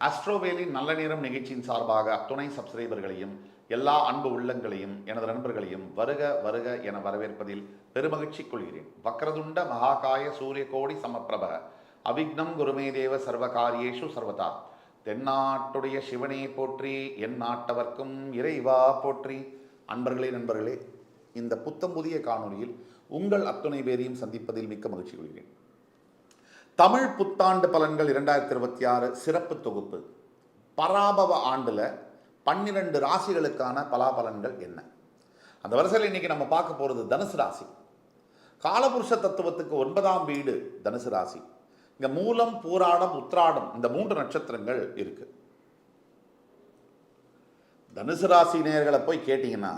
ஆஸ்ட்ரோவேலின் நல்ல நேரம் நிகழ்ச்சியின் சார்பாக அத்துணை சப்ஸ்கிரைபர்களையும் எல்லா அன்பு உள்ளங்களையும் எனது நண்பர்களையும் வருக வருக என வரவேற்பதில் பெருமகிழ்ச்சி கொள்கிறேன். வக்ரதுண்ட மகாகாய சூரிய கோடி சமப்பிரப அவிக்னம் குருமே தேவ சர்வகாரியேஷு சர்வதா. தென்னாட்டுடைய சிவனே போற்றி, என் நாட்டவர்க்கும் இறைவா போற்றி. அன்பர்களே நண்பர்களே, இந்த புத்தம் புதிய காணொலியில் உங்கள் அத்துணை பேரையும் சந்திப்பதில் மிக்க மகிழ்ச்சி கொள்கிறேன். தமிழ் புத்தாண்டு பலன்கள் 2026 சிறப்பு தொகுப்பு. பராபவ ஆண்டில் 12 ராசிகளுக்கான பலாபலன்கள் என்ன? அந்த வரிசையில் இன்னைக்கு நம்ம பார்க்க போகிறது தனுசு ராசி. காலபுருஷ தத்துவத்துக்கு 9ஆம் வீடு தனுசு ராசி. இங்கே மூலம், பூராடம், உத்திராடம் இந்த 3 நட்சத்திரங்கள் இருக்கு. தனுசு ராசி நேயர்களை போய் கேட்டீங்கன்னா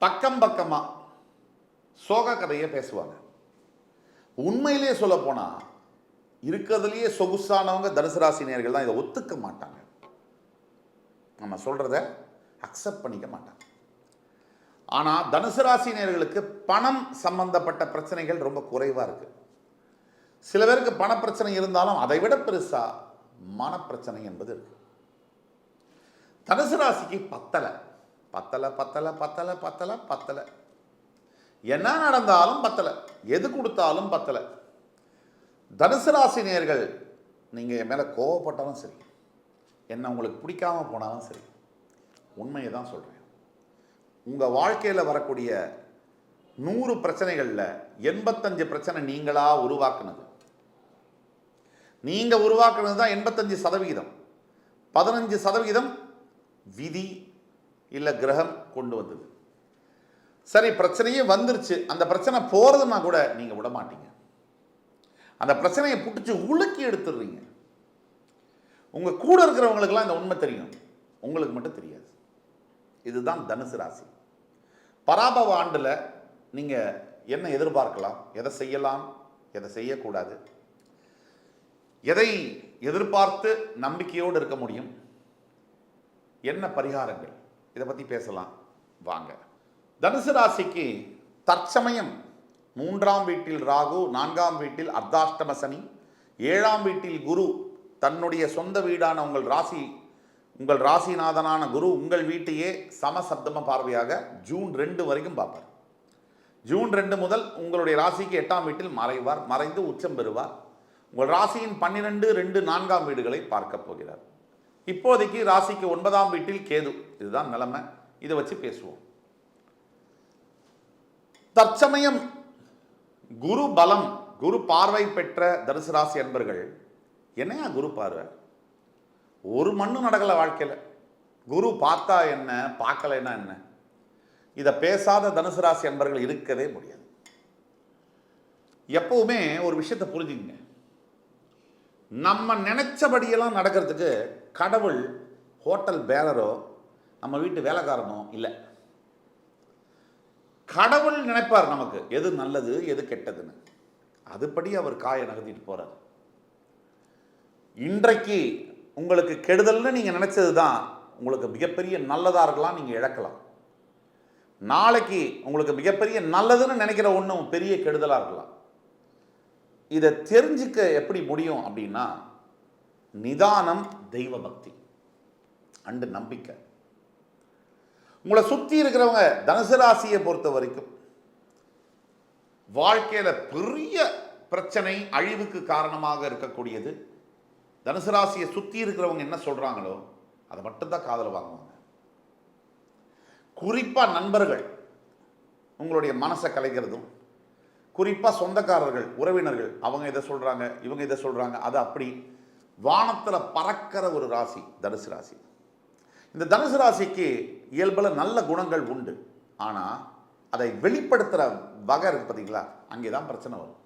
பக்கம் பக்கமா சோக கதையை பேசுவாங்க. உண்மையிலே சொல்ல போனா இருக்கிறதுலேயே சொகுசானவங்க தனுசு ராசி நேயர்கள் தான். இதை ஒத்துக்க மாட்டாங்க, நம்ம சொல்றத அக்செப்ட் பண்ணிக்க மாட்டாங்க. ஆனா தனுசு ராசி நேயர்களுக்கு பணம் சம்பந்தப்பட்ட பிரச்சனைகள் ரொம்ப குறைவா இருக்கு. சில பேருக்கு பண பிரச்சனை இருந்தாலும் அதை விட பெருசா மனப்பிரச்சனை என்பது இருக்கு. தனுசு ராசிக்கு பத்தலை பத்தலை பத்தலை பத்தலை பத்தலை பத்தலை, என்ன நடந்தாலும் பத்தலை, எது கொடுத்தாலும் பத்தலை. தனுசு ராசி நேயர்கள், நீங்கள் என் மேலே கோவப்பட்டாலும் சரி, என்ன உங்களுக்கு பிடிக்காம போனாலும் சரி, உண்மையை தான் சொல்கிறேன். உங்கள் வாழ்க்கையில் வரக்கூடிய 100 பிரச்சனைகளில் 85 பிரச்சனை நீங்களாக உருவாக்குனது. நீங்கள் உருவாக்குனது தான் 85%. 15% விதி இல்லை கிரகம் கொண்டு வந்தது. சரி, பிரச்சனையே வந்துருச்சு, அந்த பிரச்சனை போகிறதுனா கூட நீங்கள் விட மாட்டீங்க. அந்த பிரச்சனையை பிடிச்சி உலுக்கி எடுத்துடுறீங்க. உங்கள் கூட இருக்கிறவங்களுக்கெல்லாம் இந்த உண்மை தெரியும், உங்களுக்கு மட்டும் தெரியாது. இதுதான் தனுசு ராசி. பராபவ ஆண்டில் நீங்கள் என்ன எதிர்பார்க்கலாம், எதை செய்யலாம், எதை செய்யக்கூடாது, எதை எதிர்பார்த்து நம்பிக்கையோடு இருக்க முடியும், என்ன பரிகாரங்கள், இதை பற்றி பேசலாம் வாங்க. தனுசு ராசிக்கு தற்சமயம் 3ஆம் வீட்டில் ராகு, 4ஆம் வீட்டில் அர்த்தாஷ்டம சனி, 7ஆம் வீட்டில் குரு தன்னுடைய சொந்த வீடான உங்கள் ராசிநாதனான குரு உங்கள் வீட்டையே சமசப்தம பார்வையாக ஜூன் 2 வரைக்கும் பார்ப்பார். ஜூன் 2 முதல் உங்களுடைய ராசிக்கு 8ஆம் வீட்டில் மறைந்து உச்சம் பெறுவார். உங்கள் ராசியின் 12, 2, 4ஆம் வீடுகளை பார்க்க போகிறார். இப்போதைக்கு ராசிக்கு 9ஆம் வீட்டில் கேது. இதுதான் நிலைமை, இதை வச்சு பேசுவோம். தற்சமயம் குரு பலம், குரு பார்வை பெற்ற தனுசு ராசி அன்பர்கள், என்னையா குரு பார்வை? ஒரு மண்ணு நடக்கல வாழ்க்கையில். குரு பார்த்தா என்ன, பார்க்கலைன்னா என்ன? இதை பேசாத தனுசு ராசி அன்பர்கள் இருக்கவே முடியாது. எப்பவுமே ஒரு விஷயத்தை புரிஞ்சுங்க, நம்ம நினைச்சபடியெல்லாம் நடக்கிறதுக்கு கடவுள் ஹோட்டல் பேரரோ நம்ம வீட்டு வேலைக்காரனோ இல்லை. கடவுள் நினைப்பார் நமக்கு எது நல்லது எது கெட்டதுன்னு, அதுபடி அவர் காயை நகர்த்திட்டு போறார். இன்றைக்கு உங்களுக்கு கெடுதல்னு நீங்க நினைச்சது தான் உங்களுக்கு மிகப்பெரிய நல்லதா இருக்கலாம், நீங்க இழக்கலாம். நாளைக்கு உங்களுக்கு மிகப்பெரிய நல்லதுன்னு நினைக்கிற ஒன்றும் பெரிய கெடுதலா இருக்கலாம். இதை தெரிஞ்சுக்க எப்படி முடியும் அப்படின்னா, நிதானம், தெய்வ பக்தி அண்டு நம்பிக்கை. உங்களை சுற்றி இருக்கிறவங்க தனுசு ராசியை பொறுத்த வரைக்கும் வாழ்க்கையில் பெரிய பிரச்சனை, அழிவுக்கு காரணமாக இருக்கக்கூடியது தனுசு ராசியை சுற்றி இருக்கிறவங்க என்ன சொல்கிறாங்களோ அதை மட்டும்தான் காதில் வாங்குவாங்க. குறிப்பாக நண்பர்கள் உங்களுடைய மனசை கலைக்கிறதும், குறிப்பாக சொந்தக்காரர்கள், உறவினர்கள், அவங்க இதை சொல்கிறாங்க, இவங்க இதை சொல்கிறாங்க, அது அப்படி வானத்தில் பறக்கிற ஒரு ராசி தனுசு ராசி. இந்த தனுசு ராசிக்கு இயல்பில் நல்ல குணங்கள் உண்டு, ஆனால் அதை வெளிப்படுத்துகிற வகை இருக்கு பார்த்தீங்களா, அங்கே தான் பிரச்சனை வரும்.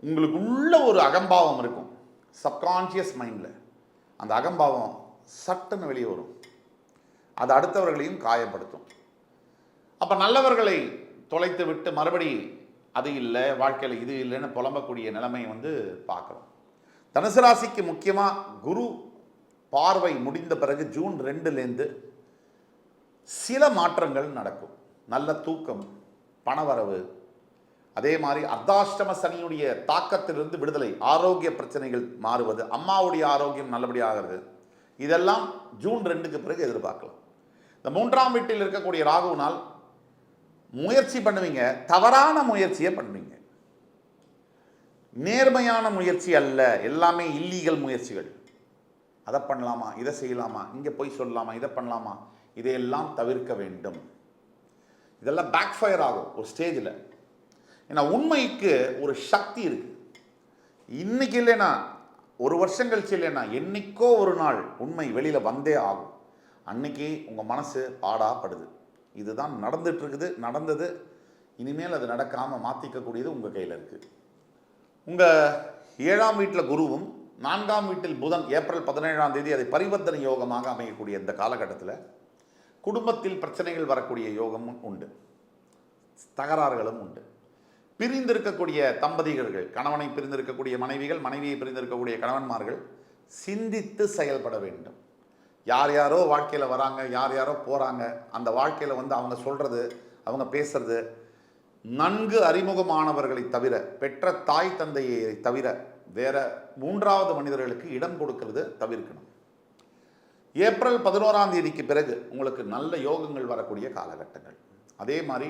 உங்களுக்கு உள்ள ஒரு அகம்பாவம் இருக்கும், சப்கான்ஷியஸ் மைண்டில். அந்த அகம்பாவம் சட்டுன்னு வெளியே வரும், அது அடுத்தவர்களையும் காயப்படுத்தும். அப்போ நல்லவர்களை தொலைத்து விட்டு மறுபடி அது இல்லை, வாழ்க்கையில் இது இல்லைன்னு புலம்பக்கூடிய நிலைமை பார்க்குறோம். தனுசு ராசிக்கு முக்கியமாக குரு பார்வை முடிந்த பிறகு ஜூன் 2லேருந்து சில மாற்றங்கள் நடக்கும். நல்ல தூக்கம், பணவரவு, அதே மாதிரி அர்த்தாஷ்டம சனியுடைய தாக்கத்திலிருந்து விடுதலை, ஆரோக்கிய பிரச்சனைகள் மாறுவது, அம்மாவுடைய ஆரோக்கியம் நல்லபடியாக ஆகிறது, இதெல்லாம் ஜூன் 2க்கு பிறகு எதிர்பார்க்கலாம். இந்த 3ஆம் வீட்டில் இருக்கக்கூடிய ராகுவினால் முயற்சி பண்ணுவீங்க, தவறான முயற்சியை பண்ணுவீங்க. நேர்மையான முயற்சி அல்ல, எல்லாமே இல்லீகல் முயற்சிகள். அதை பண்ணலாமா, இதை செய்யலாமா, இங்கே போய் சொல்லலாமா, இதை பண்ணலாமா, இதையெல்லாம் தவிர்க்க வேண்டும். இதெல்லாம் பேக் ஃபயர் ஆகும் ஒரு ஸ்டேஜில். ஏன்னா உண்மைக்கு ஒரு சக்தி இருக்கு. இன்னைக்கு இல்லைன்னா ஒரு வருஷம் கழிச்சு இல்லைன்னா என்னைக்கோ ஒரு நாள் உண்மை வெளியில் வந்தே ஆகும். அன்னைக்கு உங்கள் மனசு பாடாப்படுது. இதுதான் நடந்துட்டு இருக்குது, நடந்தது, இனிமேல் அது நடக்காமல் மாற்றிக்கக்கூடியது உங்கள் கையில் இருக்குது. உங்கள் 7ஆம் வீட்டில் குருவும் 4ஆம் வீட்டில் புதன் ஏப்ரல் 17ஆம் தேதி அதை பரிவர்த்தனை யோகமாக அமையக்கூடிய இந்த காலகட்டத்தில் குடும்பத்தில் பிரச்சனைகள் வரக்கூடிய யோகமும் உண்டு, தகராறுகளும் உண்டு. பிரிந்திருக்கக்கூடிய தம்பதிகள், கணவனை பிரிந்திருக்கக்கூடிய மனைவிகள், மனைவியை பிரிந்திருக்கக்கூடிய கணவன்மார்கள் சிந்தித்து செயல்பட வேண்டும். யார் யாரோ வாழ்க்கையில் வராங்க, யார் யாரோ போகிறாங்க. அந்த வாழ்க்கையில் அவங்க சொல்கிறது, அவங்க பேசுறது நன்கு அறிமுகமானவர்களை தவிர, பெற்ற தாய் தந்தையை தவிர வேற 3வது மனிதர்களுக்கு இடம் கொடுக்கிறது தவிர்க்கணும். ஏப்ரல் 11ஆம் தேதிக்கு பிறகு உங்களுக்கு நல்ல யோகங்கள் வரக்கூடிய காலகட்டங்கள். அதே மாதிரி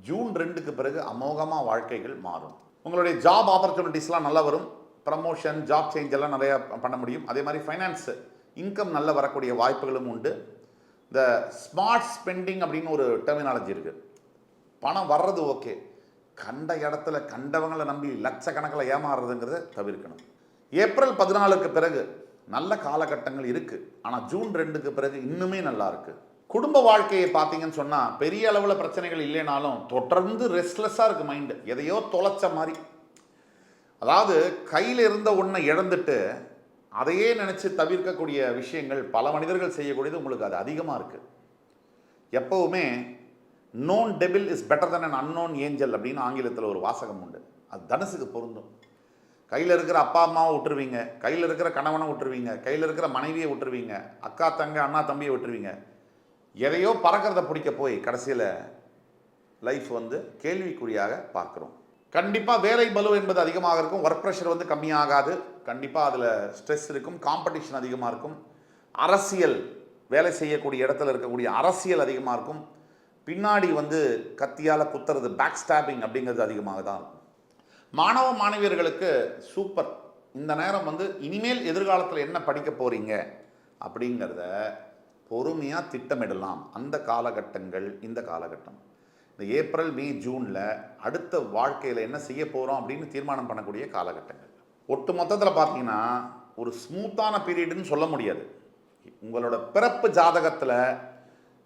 ஜூன் 2க்கு பிறகு அமோகமாக வாழ்க்கைகள் மாறும். உங்களுடைய ஜாப் ஆப்பர்ச்சுனிட்டிஸ்லாம் நல்லா வரும். ப்ரமோஷன், ஜாப் சேஞ்ச் எல்லாம் நிறையா பண்ண முடியும். அதே மாதிரி ஃபைனான்ஸ் இன்கம் நல்ல வரக்கூடிய வாய்ப்புகளும் உண்டு. இந்த ஸ்மார்ட் ஸ்பெண்டிங் அப்படின்னு ஒரு டெர்மினாலஜி இருக்குது. பணம் வர்றது ஓகே, கண்ட இடத்துல கண்டவங்களை நம்பி லட்சக்கணக்கில் ஏமாறுறதுங்கிறத தவிர்க்கணும். ஏப்ரல் 14க்கு பிறகு நல்ல காலகட்டங்கள் இருக்குது. ஆனால் ஜூன் 2க்கு பிறகு இன்னுமே நல்லா இருக்குது. குடும்ப வாழ்க்கையை பார்த்தீங்கன்னு சொன்னால் பெரிய அளவில் பிரச்சனைகள் இல்லைனாலும் தொடர்ந்து ரெஸ்ட்லெஸ்ஸாக இருக்குது மைண்டு. எதையோ தொலைச்ச மாதிரி. அதாவது கையில் இருந்த ஒன்றை இழந்துட்டு அதையே நினச்சி தவிர்க்கக்கூடிய விஷயங்கள் பல மனிதர்கள் செய்யக்கூடியது உங்களுக்கு அது அதிகமாக இருக்குது. எப்போவுமே known devil is better than an unknown angel அப்படின்னு ஆங்கிலத்தில் ஒரு வாசகம் உண்டு. அது தனுசுக்கு பொருந்தும். கையில் இருக்கிற அப்பா அம்மாவை விட்டுருவீங்க, கையில் இருக்கிற கணவனை விட்டுருவீங்க, கையில் இருக்கிற மனைவியை விட்டுருவீங்க, அக்கா தங்க அண்ணா தம்பியை விட்டுருவீங்க. எதையோ பறக்கிறத பிடிக்க போய் கடைசியில் லைஃப் கேள்விக்குறியாக பார்க்குறோம். கண்டிப்பாக வேலை பலு என்பது அதிகமாக இருக்கும். ஒர்க் ப்ரெஷர் கம்மியாகாது. கண்டிப்பாக அதில் ஸ்ட்ரெஸ் இருக்கும், காம்படிஷன் அதிகமாக இருக்கும். அரசியல், வேலை செய்யக்கூடிய இடத்துல இருக்கக்கூடிய அரசியல் அதிகமாக இருக்கும். பின்னாடி கத்தியால் குத்துறது, பேக் ஸ்டாப்பிங் அப்படிங்கிறது அதிகமாக தான் இருக்கும். மாணவ மாணவியர்களுக்கு சூப்பர். இந்த நேரம் இனிமேல் எதிர்காலத்தில் என்ன படிக்க போகிறீங்க அப்படிங்கிறத பொறுமையாக திட்டமிடலாம். அந்த காலகட்டங்கள் இந்த காலகட்டம். இந்த ஏப்ரல், மே, ஜூனில் அடுத்த வாழ்க்கையில் என்ன செய்ய போகிறோம் அப்படின்னு தீர்மானம் பண்ணக்கூடிய காலகட்டங்கள். ஒட்டு மொத்தத்தில் பார்த்தீங்கன்னா ஒரு ஸ்மூத்தான பீரியடுன்னு சொல்ல முடியாது. உங்களோட பிறப்பு ஜாதகத்தில்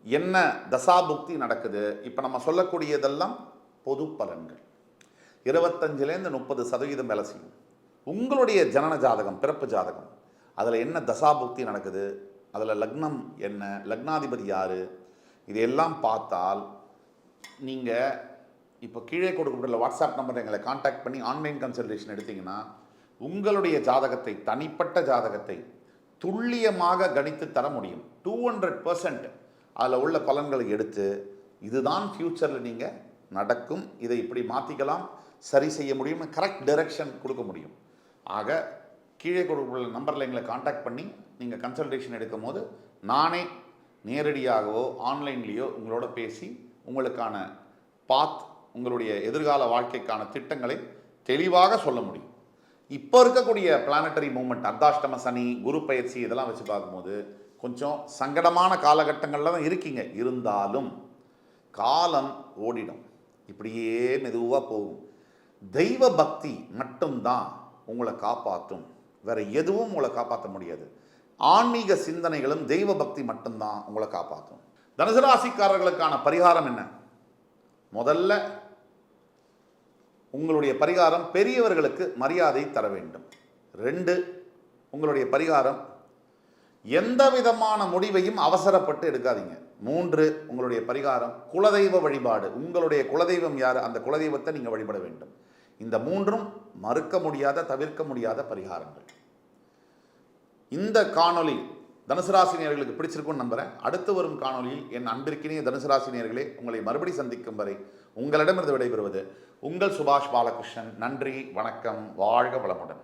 என்ன தசாபுக்தி நடக்குது, இப்போ நம்ம சொல்லக்கூடியதெல்லாம் பொது பலன்கள். 25லேருந்து 30% வேலை செய்யும். உங்களுடைய ஜனன ஜாதகம், பிறப்பு ஜாதகம், அதில் என்ன தசாபுக்தி நடக்குது, அதில் லக்னம் என்ன, லக்னாதிபதி யார், இதையெல்லாம் பார்த்தால் நீங்கள் இப்போ கீழே கொடுக்கப்பட்டுள்ள வாட்ஸ்அப் நம்பர் எங்களை காண்டாக்ட் பண்ணி ஆன்லைன் கன்சல்டேஷன் எடுத்தீங்கன்னா உங்களுடைய ஜாதகத்தை, தனிப்பட்ட ஜாதகத்தை துல்லியமாக கணித்து தர முடியும். 200% அதில் உள்ள பலன்களை எடுத்து இதுதான் ஃப்யூச்சரில் நீங்கள் நடக்கும், இதை இப்படி மாற்றிக்கலாம், சரி செய்ய முடியும், கரெக்ட் டைரக்ஷன் கொடுக்க முடியும். ஆக கீழே கொடுக்கப்பட்டுள்ள நம்பரில் எங்களை காண்டாக்ட் பண்ணி நீங்கள் கன்சல்டேஷன் எடுக்கும் போது நானே நேரடியாகவோ ஆன்லைன்லேயோ உங்களோட பேசி உங்களுக்கான பாத், உங்களுடைய எதிர்கால வாழ்க்கைக்கான திட்டங்களை தெளிவாக சொல்ல முடியும். இப்போ இருக்கக்கூடிய பிளானட்டரி மூவ்மெண்ட், அர்த்தாஷ்டம சனி, குரு பயிற்சி, இதெல்லாம் வச்சு பார்க்கும்போது கொஞ்சம் சங்கடமான காலகட்டங்களில் தான் இருக்கீங்க. இருந்தாலும் காலம் ஓடிடும், இப்படியே மெதுவாக போகும். தெய்வ பக்தி மட்டும்தான் உங்களை காப்பாற்றும், வேற எதுவும் உங்களை காப்பாற்ற முடியாது. ஆன்மீக சிந்தனைகளும் தெய்வ பக்தி மட்டும்தான் உங்களை காப்பாற்றும். தனுசு ராசிக்காரர்களுக்கான பரிகாரம் என்ன? முதல்ல உங்களுடைய பரிகாரம் பெரியவர்களுக்கு மரியாதை தர வேண்டும். 2, உங்களுடைய பரிகாரம் எந்த விதமான முடிவையும் அவசரப்பட்டு எடுக்காதீங்க. 3, உங்களுடைய பரிகாரம் குலதெய்வ வழிபாடு. உங்களுடைய குலதெய்வம் யார், அந்த குலதெய்வத்தை நீங்கள் வழிபட வேண்டும். இந்த 3ம் மறுக்க முடியாத, தவிர்க்க முடியாத பரிகாரங்கள். இந்த காணொளி தனுசு ராசி நேயர்களுக்கு பிடிச்சிருக்கும்னு நம்புகிறேன். அடுத்து வரும் காணொலியில் என் அன்பிற்கினிய தனுசு ராசி நேயர்களே உங்களை மறுபடி சந்திக்கும் வரை உங்களிடமிருந்து விடைபெறுவது உங்கள் சுபாஷ் பாலகிருஷ்ணன். நன்றி, வணக்கம், வாழ்க வளமுடன்.